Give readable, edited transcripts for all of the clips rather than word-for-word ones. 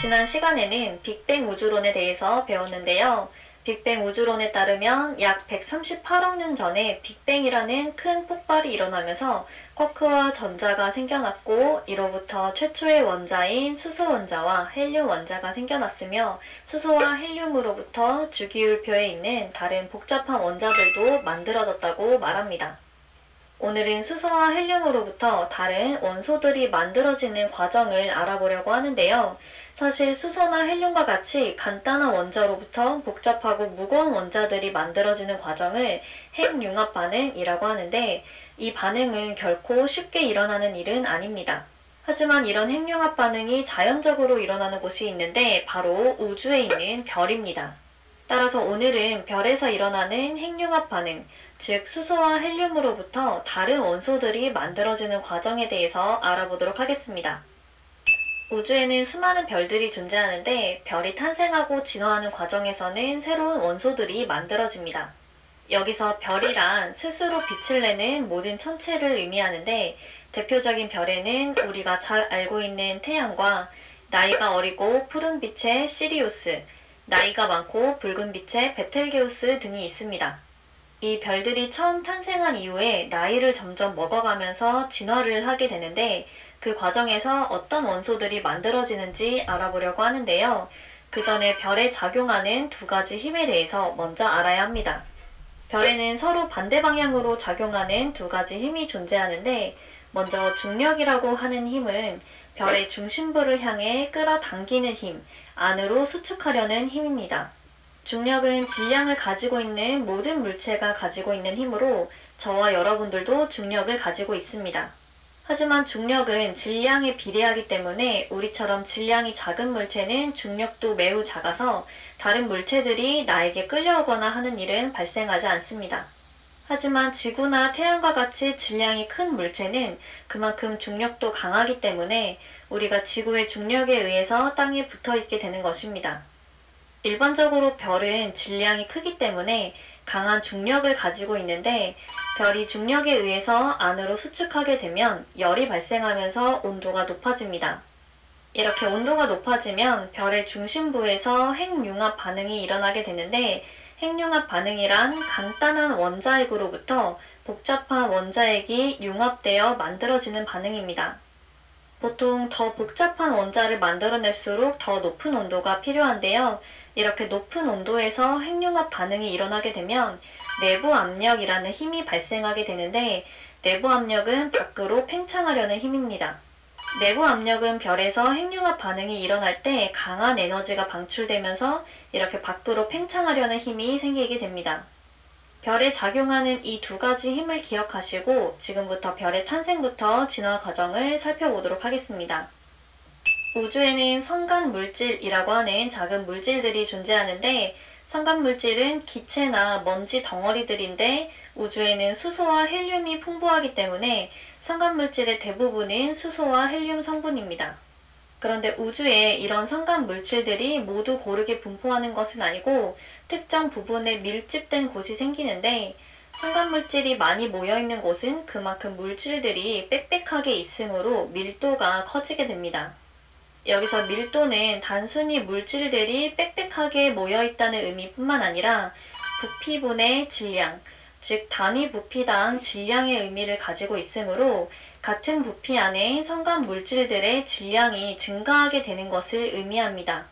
지난 시간에는 빅뱅 우주론에 대해서 배웠는데요. 빅뱅 우주론에 따르면 약 138억 년 전에 빅뱅이라는 큰 폭발이 일어나면서 쿼크와 전자가 생겨났고, 이로부터 최초의 원자인 수소 원자와 헬륨 원자가 생겨났으며, 수소와 헬륨으로부터 주기율표에 있는 다른 복잡한 원자들도 만들어졌다고 말합니다. 오늘은 수소와 헬륨으로부터 다른 원소들이 만들어지는 과정을 알아보려고 하는데요. 사실 수소나 헬륨과 같이 간단한 원자로부터 복잡하고 무거운 원자들이 만들어지는 과정을 핵융합 반응이라고 하는데, 이 반응은 결코 쉽게 일어나는 일은 아닙니다. 하지만 이런 핵융합 반응이 자연적으로 일어나는 곳이 있는데 바로 우주에 있는 별입니다. 따라서 오늘은 별에서 일어나는 핵융합 반응, 즉 수소와 헬륨으로부터 다른 원소들이 만들어지는 과정에 대해서 알아보도록 하겠습니다. 우주에는 수많은 별들이 존재하는데, 별이 탄생하고 진화하는 과정에서는 새로운 원소들이 만들어집니다. 여기서 별이란 스스로 빛을 내는 모든 천체를 의미하는데, 대표적인 별에는 우리가 잘 알고 있는 태양과 나이가 어리고 푸른 빛의 시리우스, 나이가 많고 붉은 빛의 베텔게우스 등이 있습니다. 이 별들이 처음 탄생한 이후에 나이를 점점 먹어가면서 진화를 하게 되는데, 그 과정에서 어떤 원소들이 만들어지는지 알아보려고 하는데요. 그 전에 별에 작용하는 두 가지 힘에 대해서 먼저 알아야 합니다. 별에는 서로 반대 방향으로 작용하는 두 가지 힘이 존재하는데, 먼저 중력이라고 하는 힘은 별의 중심부를 향해 끌어당기는 힘, 안으로 수축하려는 힘입니다. 중력은 질량을 가지고 있는 모든 물체가 가지고 있는 힘으로 저와 여러분들도 중력을 가지고 있습니다. 하지만 중력은 질량에 비례하기 때문에 우리처럼 질량이 작은 물체는 중력도 매우 작아서 다른 물체들이 나에게 끌려오거나 하는 일은 발생하지 않습니다. 하지만 지구나 태양과 같이 질량이 큰 물체는 그만큼 중력도 강하기 때문에 우리가 지구의 중력에 의해서 땅에 붙어 있게 되는 것입니다. 일반적으로 별은 질량이 크기 때문에 강한 중력을 가지고 있는데, 별이 중력에 의해서 안으로 수축하게 되면 열이 발생하면서 온도가 높아집니다. 이렇게 온도가 높아지면 별의 중심부에서 핵융합 반응이 일어나게 되는데, 핵융합 반응이란 간단한 원자핵으로부터 복잡한 원자핵이 융합되어 만들어지는 반응입니다. 보통 더 복잡한 원자를 만들어낼수록 더 높은 온도가 필요한데요. 이렇게 높은 온도에서 핵융합 반응이 일어나게 되면 내부 압력이라는 힘이 발생하게 되는데, 내부 압력은 밖으로 팽창하려는 힘입니다. 내부 압력은 별에서 핵융합 반응이 일어날 때 강한 에너지가 방출되면서 이렇게 밖으로 팽창하려는 힘이 생기게 됩니다. 별에 작용하는 이 두 가지 힘을 기억하시고 지금부터 별의 탄생부터 진화 과정을 살펴보도록 하겠습니다. 우주에는 성간물질이라고 하는 작은 물질들이 존재하는데, 성간물질은 기체나 먼지 덩어리들인데, 우주에는 수소와 헬륨이 풍부하기 때문에 성간물질의 대부분은 수소와 헬륨 성분입니다. 그런데 우주에 이런 성간물질들이 모두 고르게 분포하는 것은 아니고 특정 부분에 밀집된 곳이 생기는데, 성간물질이 많이 모여있는 곳은 그만큼 물질들이 빽빽하게 있으므로 밀도가 커지게 됩니다. 여기서 밀도는 단순히 물질들이 빽빽하게 모여있다는 의미뿐만 아니라 부피분의 질량, 즉 단위 부피당 질량의 의미를 가지고 있으므로 같은 부피 안에 성간 물질들의 질량이 증가하게 되는 것을 의미합니다.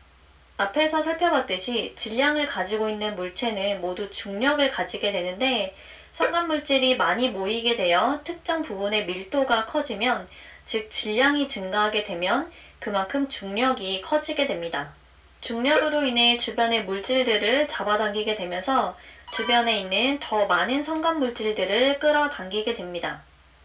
앞에서 살펴봤듯이 질량을 가지고 있는 물체는 모두 중력을 가지게 되는데, 성간 물질이 많이 모이게 되어 특정 부분의 밀도가 커지면, 즉 질량이 증가하게 되면 그만큼 중력이 커지게 됩니다. 중력으로 인해 주변의 물질들을 잡아당기게 되면서 주변에 있는 더 많은 성간 물질들을 끌어당기게 됩니다.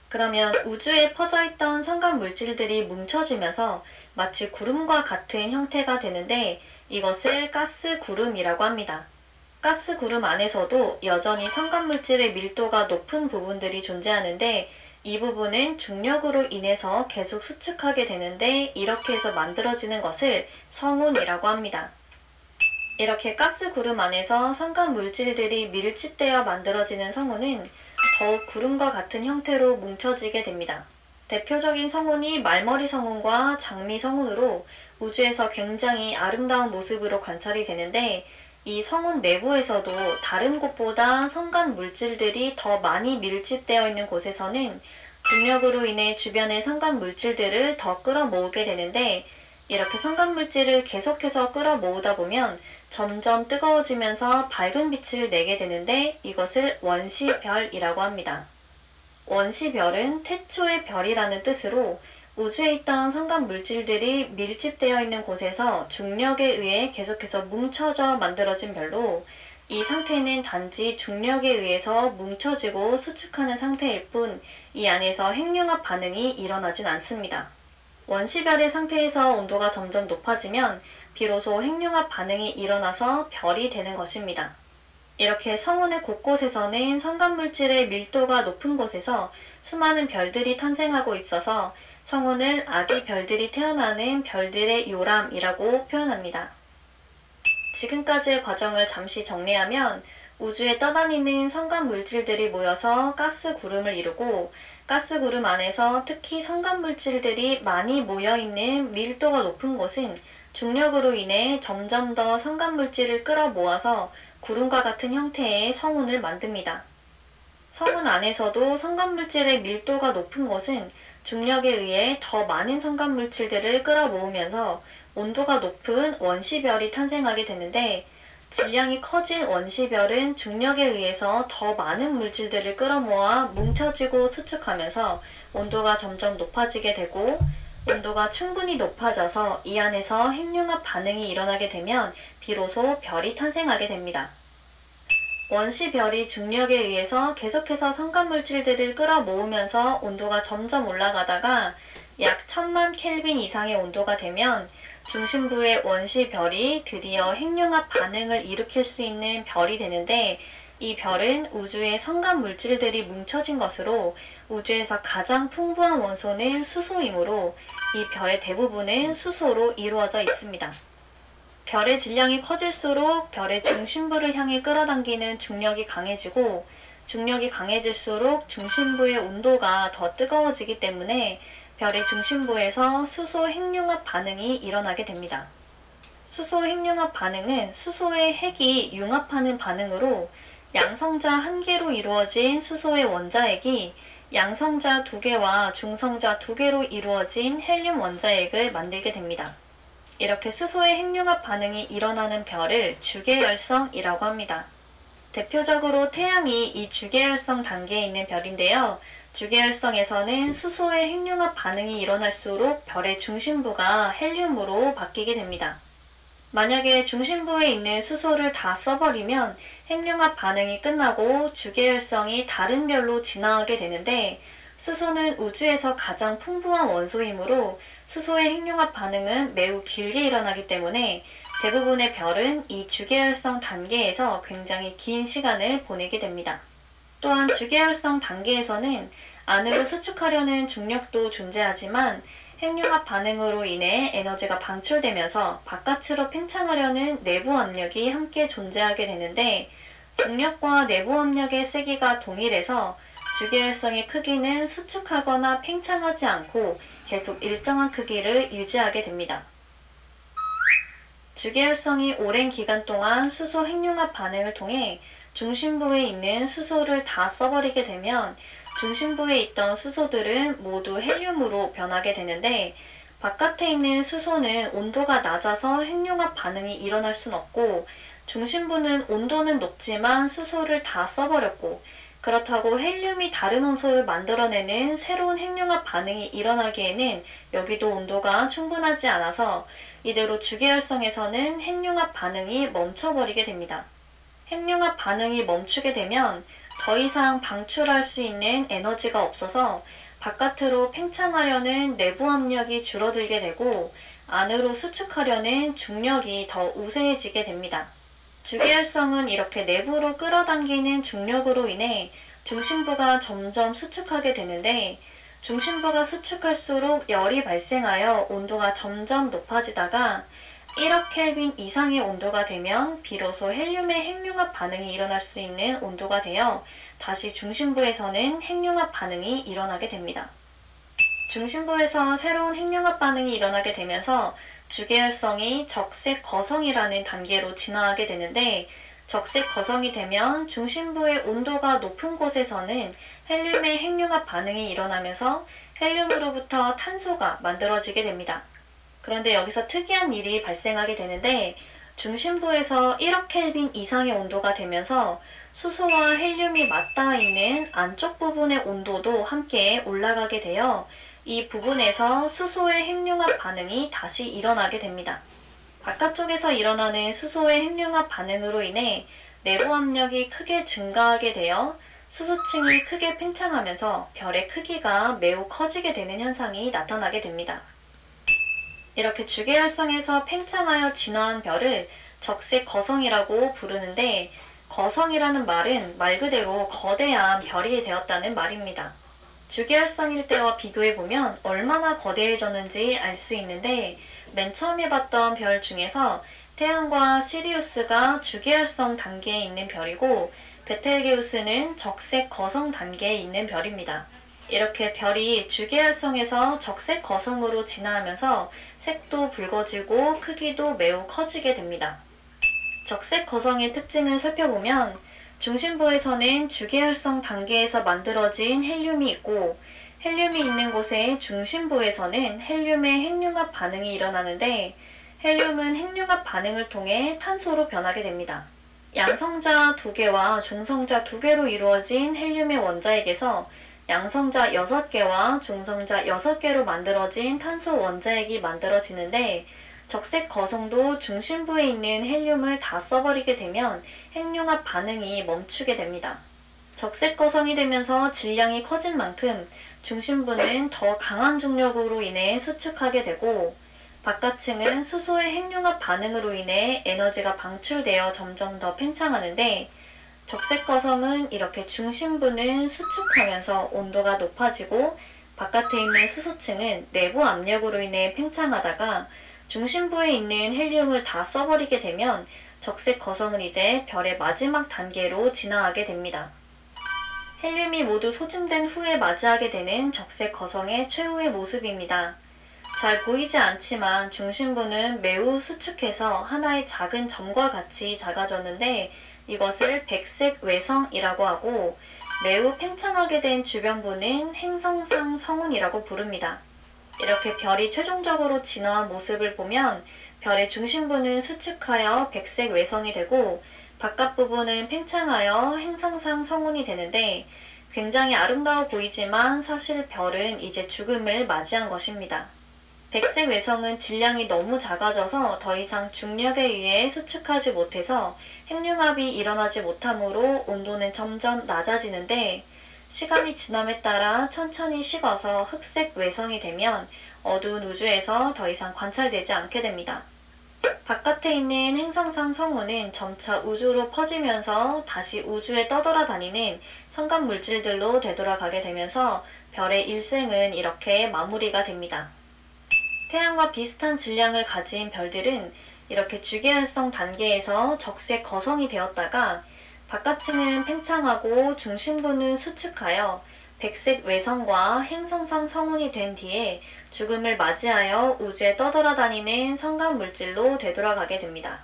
그러면 우주에 퍼져있던 성간 물질들이 뭉쳐지면서 마치 구름과 같은 형태가 되는데, 이것을 가스 구름이라고 합니다. 가스 구름 안에서도 여전히 성간 물질의 밀도가 높은 부분들이 존재하는데, 이 부분은 중력으로 인해서 계속 수축하게 되는데, 이렇게 해서 만들어지는 것을 성운이라고 합니다. 이렇게 가스 구름 안에서 성간 물질들이 밀집되어 만들어지는 성운은 더욱 구름과 같은 형태로 뭉쳐지게 됩니다. 대표적인 성운이 말머리 성운과 장미 성운으로 우주에서 굉장히 아름다운 모습으로 관찰이 되는데, 이 성운 내부에서도 다른 곳보다 성간 물질들이 더 많이 밀집되어 있는 곳에서는 중력으로 인해 주변의 성간 물질들을 더 끌어모으게 되는데, 이렇게 성간 물질을 계속해서 끌어모으다 보면 점점 뜨거워지면서 밝은 빛을 내게 되는데, 이것을 원시별이라고 합니다. 원시별은 태초의 별이라는 뜻으로 우주에 있던 성간 물질들이 밀집되어 있는 곳에서 중력에 의해 계속해서 뭉쳐져 만들어진 별로, 이 상태는 단지 중력에 의해서 뭉쳐지고 수축하는 상태일 뿐 이 안에서 핵융합 반응이 일어나진 않습니다. 원시별의 상태에서 온도가 점점 높아지면 비로소 핵융합 반응이 일어나서 별이 되는 것입니다. 이렇게 성운의 곳곳에서는 성간물질의 밀도가 높은 곳에서 수많은 별들이 탄생하고 있어서 성운을 아기 별들이 태어나는 별들의 요람이라고 표현합니다. 지금까지의 과정을 잠시 정리하면 우주에 떠다니는 성간물질들이 모여서 가스구름을 이루고, 가스구름 안에서 특히 성간물질들이 많이 모여있는 밀도가 높은 곳은 중력으로 인해 점점 더 성간물질을 끌어모아서 구름과 같은 형태의 성운을 만듭니다. 성운 안에서도 성간물질의 밀도가 높은 곳은 중력에 의해 더 많은 성간물질들을 끌어모으면서 온도가 높은 원시별이 탄생하게 되는데, 질량이 커진 원시별은 중력에 의해서 더 많은 물질들을 끌어모아 뭉쳐지고 수축하면서 온도가 점점 높아지게 되고, 온도가 충분히 높아져서 이 안에서 핵융합 반응이 일어나게 되면 비로소 별이 탄생하게 됩니다. 원시별이 중력에 의해서 계속해서 성간물질들을 끌어모으면서 온도가 점점 올라가다가 약 1000만 켈빈 이상의 온도가 되면 중심부의 원시별이 드디어 핵융합 반응을 일으킬 수 있는 별이 되는데, 이 별은 우주의 성간 물질들이 뭉쳐진 것으로 우주에서 가장 풍부한 원소는 수소이므로 이 별의 대부분은 수소로 이루어져 있습니다. 별의 질량이 커질수록 별의 중심부를 향해 끌어당기는 중력이 강해지고, 중력이 강해질수록 중심부의 온도가 더 뜨거워지기 때문에 별의 중심부에서 수소 핵융합 반응이 일어나게 됩니다. 수소 핵융합 반응은 수소의 핵이 융합하는 반응으로 양성자 1개로 이루어진 수소의 원자핵이 양성자 2개와 중성자 2개로 이루어진 헬륨 원자핵을 만들게 됩니다. 이렇게 수소의 핵융합 반응이 일어나는 별을 주계열성이라고 합니다. 대표적으로 태양이 이 주계열성 단계에 있는 별인데요. 주계열성에서는 수소의 핵융합 반응이 일어날수록 별의 중심부가 헬륨으로 바뀌게 됩니다. 만약에 중심부에 있는 수소를 다 써버리면 핵융합 반응이 끝나고 주계열성이 다른 별로 진화하게 되는데, 수소는 우주에서 가장 풍부한 원소이므로 수소의 핵융합 반응은 매우 길게 일어나기 때문에 대부분의 별은 이 주계열성 단계에서 굉장히 긴 시간을 보내게 됩니다. 또한 주계열성 단계에서는 안으로 수축하려는 중력도 존재하지만 핵융합 반응으로 인해 에너지가 방출되면서 바깥으로 팽창하려는 내부 압력이 함께 존재하게 되는데, 중력과 내부 압력의 세기가 동일해서 주계열성의 크기는 수축하거나 팽창하지 않고 계속 일정한 크기를 유지하게 됩니다. 주계열성이 오랜 기간 동안 수소 핵융합 반응을 통해 중심부에 있는 수소를 다 써버리게 되면 중심부에 있던 수소들은 모두 헬륨으로 변하게 되는데, 바깥에 있는 수소는 온도가 낮아서 핵융합 반응이 일어날 순 없고, 중심부는 온도는 높지만 수소를 다 써버렸고, 그렇다고 헬륨이 다른 원소를 만들어내는 새로운 핵융합 반응이 일어나기에는 여기도 온도가 충분하지 않아서 이대로 주계열성에서는 핵융합 반응이 멈춰버리게 됩니다. 핵융합 반응이 멈추게 되면 더 이상 방출할 수 있는 에너지가 없어서 바깥으로 팽창하려는 내부 압력이 줄어들게 되고 안으로 수축하려는 중력이 더 우세해지게 됩니다. 주계열성은 이렇게 내부로 끌어당기는 중력으로 인해 중심부가 점점 수축하게 되는데, 중심부가 수축할수록 열이 발생하여 온도가 점점 높아지다가 1억 켈빈 이상의 온도가 되면 비로소 헬륨의 핵융합 반응이 일어날 수 있는 온도가 되어 다시 중심부에서는 핵융합 반응이 일어나게 됩니다. 중심부에서 새로운 핵융합 반응이 일어나게 되면서 주계열성이 적색 거성이라는 단계로 진화하게 되는데, 적색 거성이 되면 중심부의 온도가 높은 곳에서는 헬륨의 핵융합 반응이 일어나면서 헬륨으로부터 탄소가 만들어지게 됩니다. 그런데 여기서 특이한 일이 발생하게 되는데, 중심부에서 1억 켈빈 이상의 온도가 되면서 수소와 헬륨이 맞닿아 있는 안쪽 부분의 온도도 함께 올라가게 되어 이 부분에서 수소의 핵융합 반응이 다시 일어나게 됩니다. 바깥쪽에서 일어나는 수소의 핵융합 반응으로 인해 내부 압력이 크게 증가하게 되어 수소층이 크게 팽창하면서 별의 크기가 매우 커지게 되는 현상이 나타나게 됩니다. 이렇게 주계열성에서 팽창하여 진화한 별을 적색 거성이라고 부르는데, 거성이라는 말은 말 그대로 거대한 별이 되었다는 말입니다. 주계열성일 때와 비교해보면 얼마나 거대해졌는지 알 수 있는데, 맨 처음에 봤던 별 중에서 태양과 시리우스가 주계열성 단계에 있는 별이고, 베텔게우스는 적색 거성 단계에 있는 별입니다. 이렇게 별이 주계열성에서 적색 거성으로 진화하면서 색도 붉어지고 크기도 매우 커지게 됩니다. 적색 거성의 특징을 살펴보면 중심부에서는 주계열성 단계에서 만들어진 헬륨이 있고, 헬륨이 있는 곳의 중심부에서는 헬륨의 핵융합 반응이 일어나는데, 헬륨은 핵융합 반응을 통해 탄소로 변하게 됩니다. 양성자 2개와 중성자 2개로 이루어진 헬륨의 원자핵에서 양성자 6개와 중성자 6개로 만들어진 탄소 원자핵이 만들어지는데, 적색 거성도 중심부에 있는 헬륨을 다 써버리게 되면 핵융합 반응이 멈추게 됩니다. 적색 거성이 되면서 질량이 커진 만큼 중심부는 더 강한 중력으로 인해 수축하게 되고, 바깥층은 수소의 핵융합 반응으로 인해 에너지가 방출되어 점점 더 팽창하는데, 적색 거성은 이렇게 중심부는 수축하면서 온도가 높아지고, 바깥에 있는 수소층은 내부 압력으로 인해 팽창하다가 중심부에 있는 헬륨을 다 써버리게 되면 적색 거성은 이제 별의 마지막 단계로 진화하게 됩니다. 헬륨이 모두 소진된 후에 맞이하게 되는 적색 거성의 최후의 모습입니다. 잘 보이지 않지만 중심부는 매우 수축해서 하나의 작은 점과 같이 작아졌는데, 이것을 백색 외성이라고 하고, 매우 팽창하게 된 주변부는 행성상 성운이라고 부릅니다. 이렇게 별이 최종적으로 진화한 모습을 보면 별의 중심부는 수축하여 백색 외성이 되고, 바깥 부분은 팽창하여 행성상 성운이 되는데, 굉장히 아름다워 보이지만 사실 별은 이제 죽음을 맞이한 것입니다. 백색 외성은 질량이 너무 작아져서 더 이상 중력에 의해 수축하지 못해서 핵융합이 일어나지 못하므로 온도는 점점 낮아지는데, 시간이 지남에 따라 천천히 식어서 흑색 외성이 되면 어두운 우주에서 더 이상 관찰되지 않게 됩니다. 바깥에 있는 행성상 성운은 점차 우주로 퍼지면서 다시 우주에 떠돌아다니는 성간 물질들로 되돌아가게 되면서 별의 일생은 이렇게 마무리가 됩니다. 태양과 비슷한 질량을 가진 별들은 이렇게 주계열성 단계에서 적색 거성이 되었다가 바깥층은 팽창하고 중심부는 수축하여 백색 외성과 행성상 성운이 된 뒤에 죽음을 맞이하여 우주에 떠돌아다니는 성간 물질로 되돌아가게 됩니다.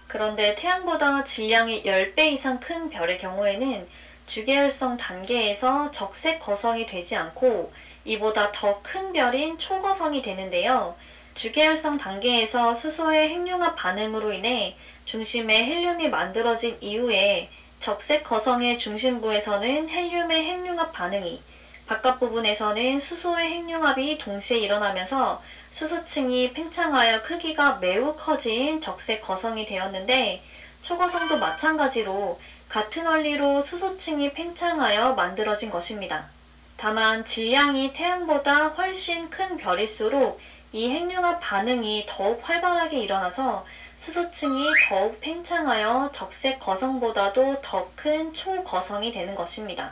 그런데 태양보다 질량이 10배 이상 큰 별의 경우에는 주계열성 단계에서 적색 거성이 되지 않고 이보다 더 큰 별인 초거성이 되는데요. 주계열성 단계에서 수소의 핵융합 반응으로 인해 중심에 헬륨이 만들어진 이후에 적색 거성의 중심부에서는 헬륨의 핵융합 반응이, 바깥 부분에서는 수소의 핵융합이 동시에 일어나면서 수소층이 팽창하여 크기가 매우 커진 적색 거성이 되었는데, 초거성도 마찬가지로 같은 원리로 수소층이 팽창하여 만들어진 것입니다. 다만 질량이 태양보다 훨씬 큰 별일수록 이 핵융합 반응이 더욱 활발하게 일어나서 수소층이 더욱 팽창하여 적색 거성보다도 더 큰 초거성이 되는 것입니다.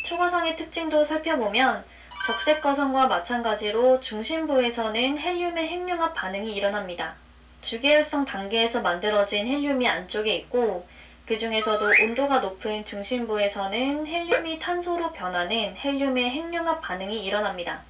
초거성의 특징도 살펴보면 적색 거성과 마찬가지로 중심부에서는 헬륨의 핵융합 반응이 일어납니다. 주계열성 단계에서 만들어진 헬륨이 안쪽에 있고, 그 중에서도 온도가 높은 중심부에서는 헬륨이 탄소로 변하는 헬륨의 핵융합 반응이 일어납니다.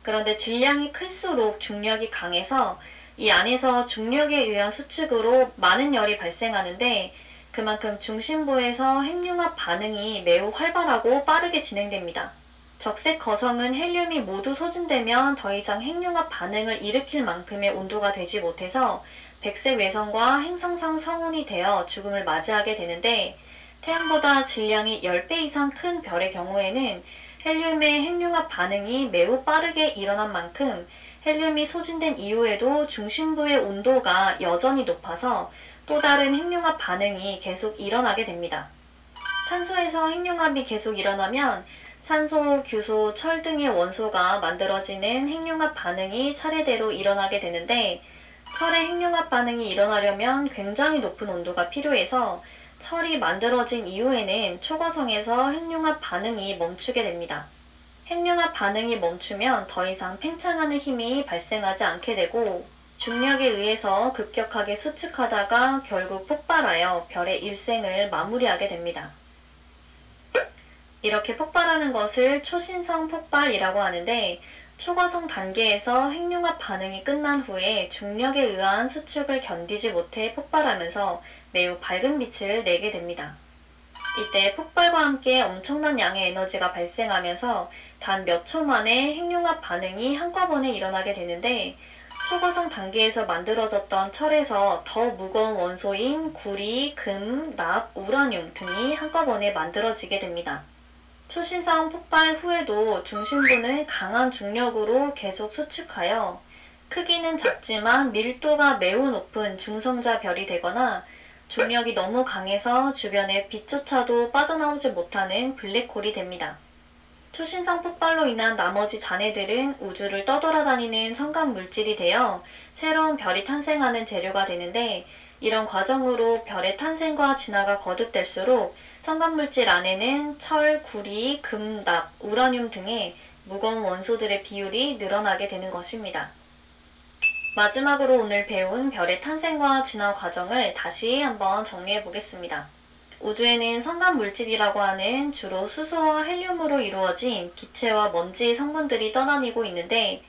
그런데 질량이 클수록 중력이 강해서 이 안에서 중력에 의한 수축으로 많은 열이 발생하는데 그만큼 중심부에서 핵융합 반응이 매우 활발하고 빠르게 진행됩니다. 적색 거성은 헬륨이 모두 소진되면 더 이상 핵융합 반응을 일으킬 만큼의 온도가 되지 못해서 백색 외성과 행성상 성운이 되어 죽음을 맞이하게 되는데 태양보다 질량이 10배 이상 큰 별의 경우에는 헬륨의 핵융합 반응이 매우 빠르게 일어난 만큼 헬륨이 소진된 이후에도 중심부의 온도가 여전히 높아서 또 다른 핵융합 반응이 계속 일어나게 됩니다. 탄소에서 핵융합이 계속 일어나면 산소, 규소, 철 등의 원소가 만들어지는 핵융합 반응이 차례대로 일어나게 되는데 철의 핵융합 반응이 일어나려면 굉장히 높은 온도가 필요해서 철이 만들어진 이후에는 초거성에서 핵융합 반응이 멈추게 됩니다. 핵융합 반응이 멈추면 더 이상 팽창하는 힘이 발생하지 않게 되고 중력에 의해서 급격하게 수축하다가 결국 폭발하여 별의 일생을 마무리하게 됩니다. 이렇게 폭발하는 것을 초신성 폭발이라고 하는데 초거성 단계에서 핵융합 반응이 끝난 후에 중력에 의한 수축을 견디지 못해 폭발하면서 매우 밝은 빛을 내게 됩니다. 이때 폭발과 함께 엄청난 양의 에너지가 발생하면서 단 몇 초 만에 핵융합 반응이 한꺼번에 일어나게 되는데 초거성 단계에서 만들어졌던 철에서 더 무거운 원소인 구리, 금, 납, 우라늄 등이 한꺼번에 만들어지게 됩니다. 초신성 폭발 후에도 중심부는 강한 중력으로 계속 수축하여 크기는 작지만 밀도가 매우 높은 중성자 별이 되거나 중력이 너무 강해서 주변에 빛조차도 빠져나오지 못하는 블랙홀이 됩니다. 초신성 폭발로 인한 나머지 잔해들은 우주를 떠돌아다니는 성간 물질이 되어 새로운 별이 탄생하는 재료가 되는데 이런 과정으로 별의 탄생과 진화가 거듭될수록 성간물질 안에는 철, 구리, 금, 납, 우라늄 등의 무거운 원소들의 비율이 늘어나게 되는 것입니다. 마지막으로 오늘 배운 별의 탄생과 진화 과정을 다시 한번 정리해 보겠습니다. 우주에는 성간물질이라고 하는 주로 수소와 헬륨으로 이루어진 기체와 먼지 성분들이 떠다니고 있는데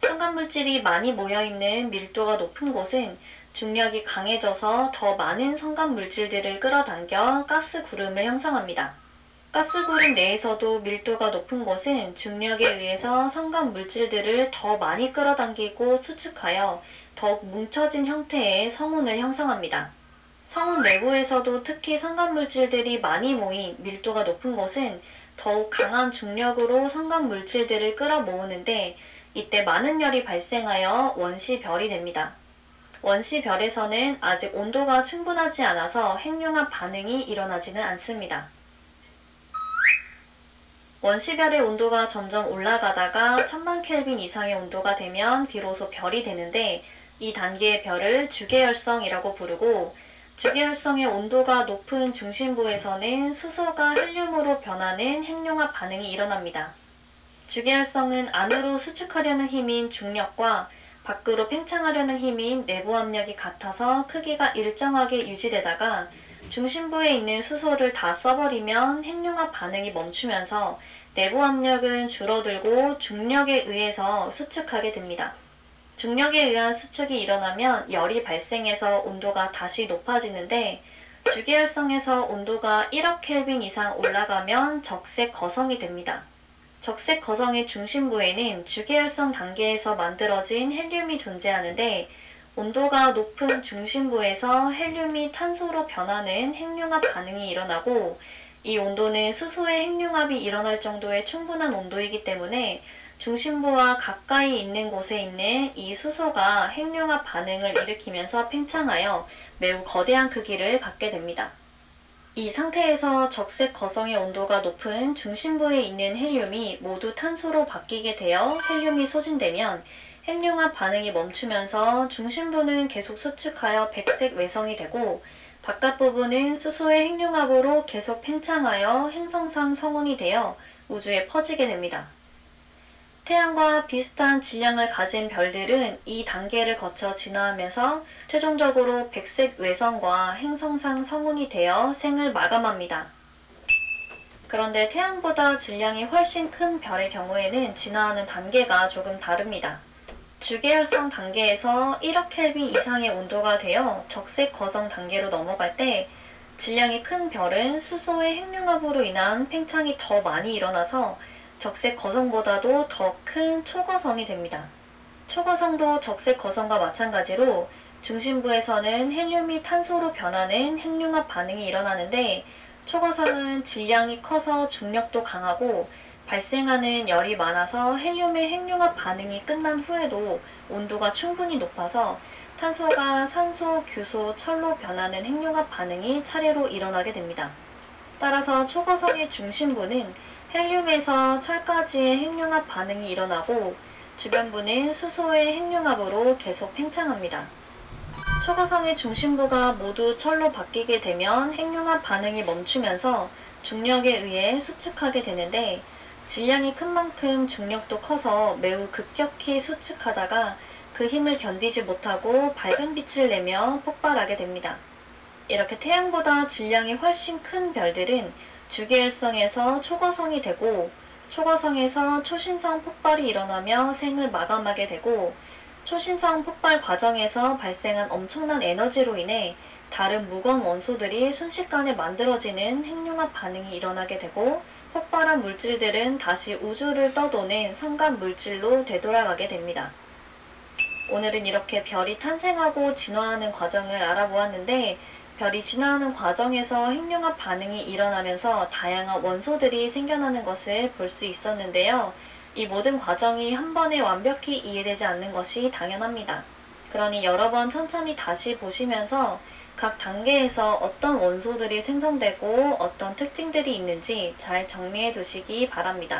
성간물질이 많이 모여있는 밀도가 높은 곳은 중력이 강해져서 더 많은 성간물질들을 끌어당겨 가스구름을 형성합니다. 가스구름 내에서도 밀도가 높은 곳은 중력에 의해서 성간물질들을 더 많이 끌어당기고 수축하여 더욱 뭉쳐진 형태의 성운을 형성합니다. 성운 내부에서도 특히 성간물질들이 많이 모인 밀도가 높은 곳은 더욱 강한 중력으로 성간물질들을 끌어모으는데 이때 많은 열이 발생하여 원시별이 됩니다. 원시별에서는 아직 온도가 충분하지 않아서 핵융합 반응이 일어나지는 않습니다. 원시별의 온도가 점점 올라가다가 1000만 켈빈 이상의 온도가 되면 비로소 별이 되는데 이 단계의 별을 주계열성이라고 부르고 주계열성의 온도가 높은 중심부에서는 수소가 헬륨으로 변하는 핵융합 반응이 일어납니다. 주계열성은 안으로 수축하려는 힘인 중력과 밖으로 팽창하려는 힘인 내부 압력이 같아서 크기가 일정하게 유지되다가 중심부에 있는 수소를 다 써버리면 핵융합 반응이 멈추면서 내부 압력은 줄어들고 중력에 의해서 수축하게 됩니다. 중력에 의한 수축이 일어나면 열이 발생해서 온도가 다시 높아지는데 주계열성에서 온도가 1억 켈빈 이상 올라가면 적색 거성이 됩니다. 적색 거성의 중심부에는 주계열성 단계에서 만들어진 헬륨이 존재하는데 온도가 높은 중심부에서 헬륨이 탄소로 변하는 핵융합 반응이 일어나고 이 온도는 수소의 핵융합이 일어날 정도의 충분한 온도이기 때문에 중심부와 가까이 있는 곳에 있는 이 수소가 핵융합 반응을 일으키면서 팽창하여 매우 거대한 크기를 갖게 됩니다. 이 상태에서 적색 거성의 온도가 높은 중심부에 있는 헬륨이 모두 탄소로 바뀌게 되어 헬륨이 소진되면 핵융합 반응이 멈추면서 중심부는 계속 수축하여 백색 외성이 되고 바깥 부분은 수소의 핵융합으로 계속 팽창하여 행성상 성운이 되어 우주에 퍼지게 됩니다. 태양과 비슷한 질량을 가진 별들은 이 단계를 거쳐 진화하면서 최종적으로 백색 외성과 행성상 성운이 되어 생을 마감합니다. 그런데 태양보다 질량이 훨씬 큰 별의 경우에는 진화하는 단계가 조금 다릅니다. 주계열성 단계에서 1억 켈빈 이상의 온도가 되어 적색 거성 단계로 넘어갈 때 질량이 큰 별은 수소의 핵융합으로 인한 팽창이 더 많이 일어나서 적색 거성보다도 더 큰 초거성이 됩니다. 초거성도 적색 거성과 마찬가지로 중심부에서는 헬륨이 탄소로 변하는 핵융합 반응이 일어나는데 초거성은 질량이 커서 중력도 강하고 발생하는 열이 많아서 헬륨의 핵융합 반응이 끝난 후에도 온도가 충분히 높아서 탄소가 산소, 규소, 철로 변하는 핵융합 반응이 차례로 일어나게 됩니다. 따라서 초거성의 중심부는 헬륨에서 철까지의 핵융합 반응이 일어나고 주변부는 수소의 핵융합으로 계속 팽창합니다. 초거성의 중심부가 모두 철로 바뀌게 되면 핵융합 반응이 멈추면서 중력에 의해 수축하게 되는데 질량이 큰 만큼 중력도 커서 매우 급격히 수축하다가 그 힘을 견디지 못하고 밝은 빛을 내며 폭발하게 됩니다. 이렇게 태양보다 질량이 훨씬 큰 별들은 주계열성에서 초거성이 되고 초거성에서 초신성 폭발이 일어나며 생을 마감하게 되고 초신성 폭발 과정에서 발생한 엄청난 에너지로 인해 다른 무거운 원소들이 순식간에 만들어지는 핵융합 반응이 일어나게 되고 폭발한 물질들은 다시 우주를 떠도는 성간 물질로 되돌아가게 됩니다. 오늘은 이렇게 별이 탄생하고 진화하는 과정을 알아보았는데 별이 진화하는 과정에서 핵융합 반응이 일어나면서 다양한 원소들이 생겨나는 것을 볼 수 있었는데요. 이 모든 과정이 한 번에 완벽히 이해되지 않는 것이 당연합니다. 그러니 여러 번 천천히 다시 보시면서 각 단계에서 어떤 원소들이 생성되고 어떤 특징들이 있는지 잘 정리해 두시기 바랍니다.